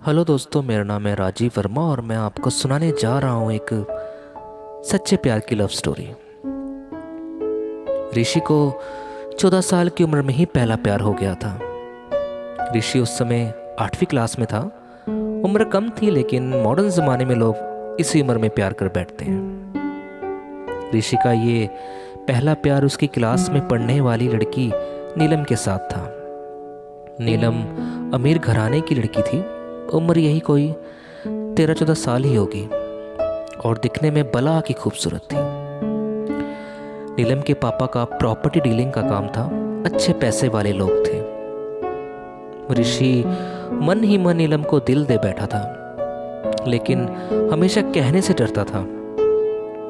Hello दोस्तों, मेरा नाम है राजीव वर्मा और मैं आपको सुनाने जा रहा हूँ एक सच्चे प्यार की लव स्टोरी। ऋषि को 14 साल की उम्र में ही पहला प्यार हो गया था। ऋषि उस समय 8वीं क्लास में था। उम्र कम थी, लेकिन मॉडर्न ज़माने में लोग इसी उम्र में प्यार कर बैठते हैं। ऋषि का ये पहला प्यार उसकी क्लास में पढ़ने वाली लड़की नीलम के साथ था। नीलम अमीर घराने की लड़की थी। उम्र यही कोई 13-14 साल ही होगी और दिखने में बला की खूबसूरत थी। नीलम के पापा का प्रॉपर्टी डीलिंग का काम था। अच्छे पैसे वाले लोग थे। ऋषि मन ही मन नीलम को दिल दे बैठा था, लेकिन हमेशा कहने से डरता था।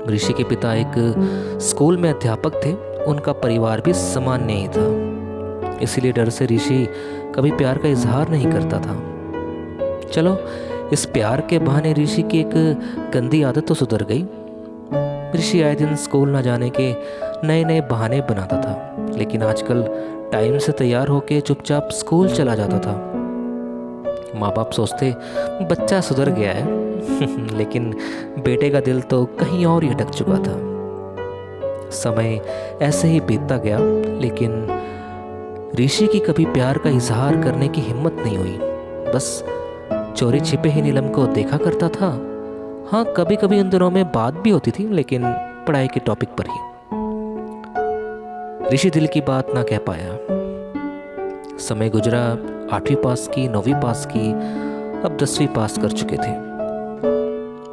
ऋषि के पिता एक स्कूल में अध्यापक थे। उनका परिवार भी सामान्य ही था, इसीलिए डर से ऋषि कभी प्यार का इजहार नहीं करता था। चलो, इस प्यार के बहाने ऋषि की एक गंदी आदत तो सुधर गई। ऋषि आए दिन स्कूल न जाने के नए नए बहाने बनाता था, लेकिन आजकल टाइम से तैयार होके चुपचाप स्कूल चला जाता था। माँ बाप सोचते बच्चा सुधर गया है लेकिन बेटे का दिल तो कहीं और ही अटक चुका था। समय ऐसे ही बीतता गया, लेकिन ऋषि की कभी प्यार का इजहार करने की हिम्मत नहीं हुई। बस चोरी छिपे ही नीलम को देखा करता था। हाँ, कभी कभी उन दिनों में बात भी होती थी, लेकिन पढ़ाई के टॉपिक पर ही। ऋषि दिल की बात ना कह पाया। समय गुजरा। 8वीं पास की, 9वीं पास की, अब 10वीं पास कर चुके थे,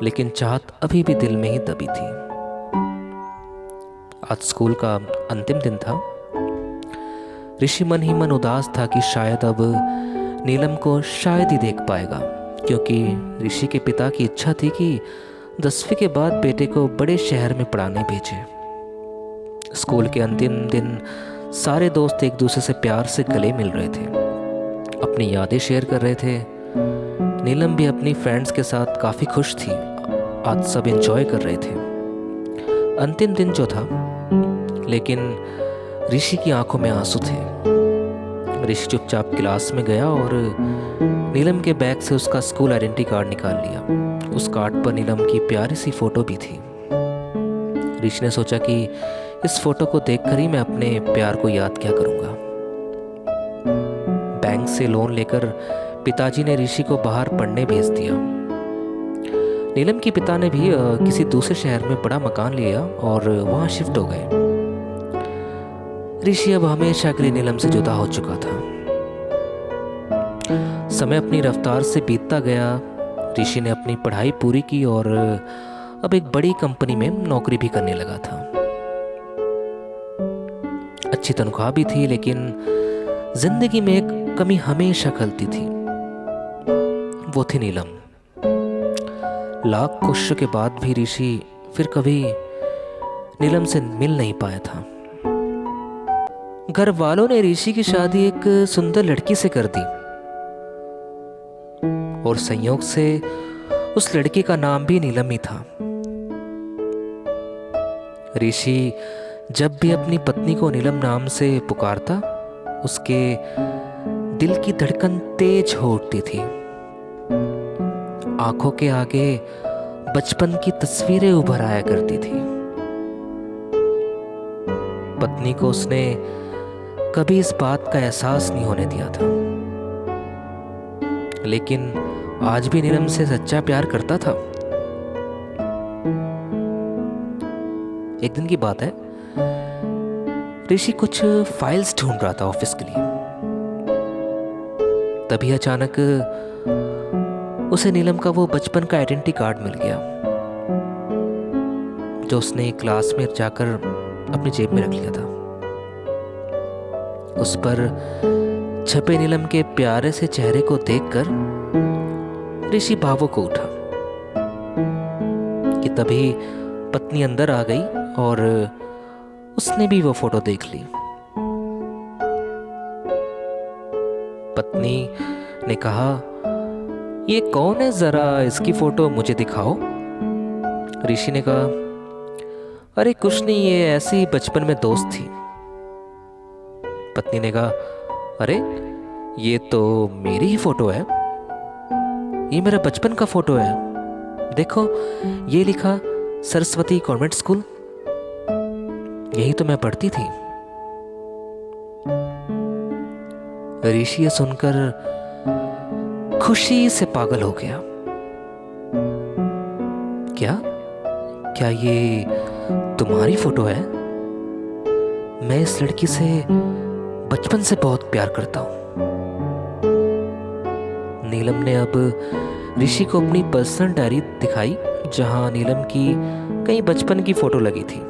लेकिन चाहत अभी भी दिल में ही दबी थी। आज स्कूल का अंतिम दिन था। ऋषि मन ही मन उदास था कि शायद अब नीलम को शायद ही देख पाएगा, क्योंकि ऋषि के पिता की इच्छा थी कि 10वीं के बाद बेटे को बड़े शहर में पढ़ाने भेजे। स्कूल के अंतिम दिन सारे दोस्त एक दूसरे से प्यार से गले मिल रहे थे, अपनी यादें शेयर कर रहे थे। नीलम भी अपनी फ्रेंड्स के साथ काफ़ी खुश थी। आज सब एंजॉय कर रहे थे। अंतिम दिन जो था, लेकिन ऋषि की आंखों में आंसू थे। ऋषि चुपचाप क्लास में गया और नीलम के बैग से उसका स्कूल आइडेंटिटी कार्ड निकाल लिया। उस कार्ड पर नीलम की प्यारी सी फोटो भी थी। ऋषि ने सोचा कि इस फोटो को देखकर ही मैं अपने प्यार को याद क्या करूंगा। बैंक से लोन लेकर पिताजी ने ऋषि को बाहर पढ़ने भेज दिया। नीलम के पिता ने भी किसी दूसरे शहर में बड़ा मकान लिया और वहां शिफ्ट हो गए। ऋषि अब हमेशा के लिए नीलम से जुदा हो चुका था। समय अपनी रफ्तार से बीतता गया। ऋषि ने अपनी पढ़ाई पूरी की और अब एक बड़ी कंपनी में नौकरी भी करने लगा था। अच्छी तनख्वाह भी थी, लेकिन जिंदगी में एक कमी हमेशा खलती थी। वो थी नीलम। लाख कोशिशों के बाद भी ऋषि फिर कभी नीलम से मिल नहीं पाया था। घर वालों ने ऋषि की शादी एक सुंदर लड़की से कर दी और संयोग से उस लड़की का नाम भी नीलम ही था। ऋषि जब भी अपनी पत्नी को नीलम नाम से पुकारता, उसके दिल की धड़कन तेज हो उठती थी। आंखों के आगे बचपन की तस्वीरें उभर आया करती थी। पत्नी को उसने कभी इस बात का एहसास नहीं होने दिया था, लेकिन आज भी नीलम से सच्चा प्यार करता था। एक दिन की बात है, ऋषि कुछ फाइल्स ढूंढ रहा था ऑफिस के लिए। तभी अचानक उसे नीलम का वो बचपन का आइडेंटिटी कार्ड मिल गया, जो उसने क्लास में जाकर अपनी जेब में रख लिया था। उस पर छपे नीलम के प्यारे से चेहरे को देखकर ऋषि भावुक हो उठा कि तभी पत्नी अंदर आ गई और उसने भी वो फोटो देख ली। पत्नी ने कहा, ये कौन है, जरा इसकी फोटो मुझे दिखाओ। ऋषि ने कहा, अरे कुछ नहीं, ये ऐसी ही बचपन में दोस्त थी। पत्नी ने कहा, अरे ये तो मेरी ही फोटो है। ये मेरा बचपन का फोटो है, देखो ये लिखा सरस्वती कॉन्वेंट स्कूल, यही तो मैं पढ़ती थी। ऋषि ये सुनकर खुशी से पागल हो गया। क्या क्या ये तुम्हारी फोटो है? मैं इस लड़की से बचपन से बहुत प्यार करता हूं। नीलम ने अब ऋषि को अपनी पर्सनल डायरी दिखाई, जहां नीलम की कई बचपन की फोटो लगी थी।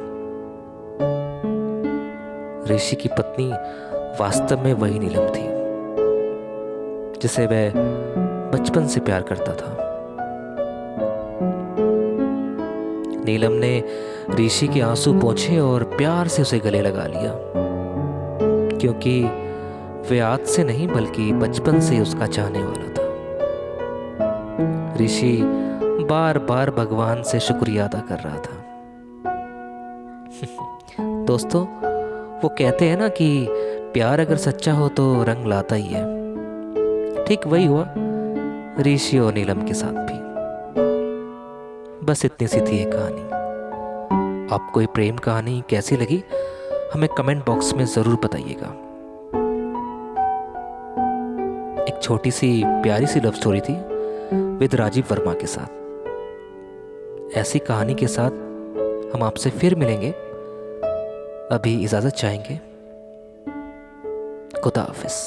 ऋषि की पत्नी वास्तव में वही नीलम थी जिसे वह बचपन से प्यार करता था। नीलम ने ऋषि के आंसू पोंछे और प्यार से उसे गले लगा लिया, क्योंकि वे आज से नहीं बल्कि बचपन से उसका चाहने वाला था। ऋषि बार बार भगवान से शुक्रिया अदा कर रहा था। दोस्तों, वो कहते हैं ना कि प्यार अगर सच्चा हो तो रंग लाता ही है। ठीक वही हुआ ऋषि और नीलम के साथ भी। बस इतनी सी थी ये कहानी। आपको ये प्रेम कहानी कैसी लगी हमें कमेंट बॉक्स में ज़रूर बताइएगा। एक छोटी सी प्यारी सी लव स्टोरी थी विद राजीव वर्मा के साथ। ऐसी कहानी के साथ हम आपसे फिर मिलेंगे। अभी इजाज़त चाहेंगे। खुदा हाफिज़।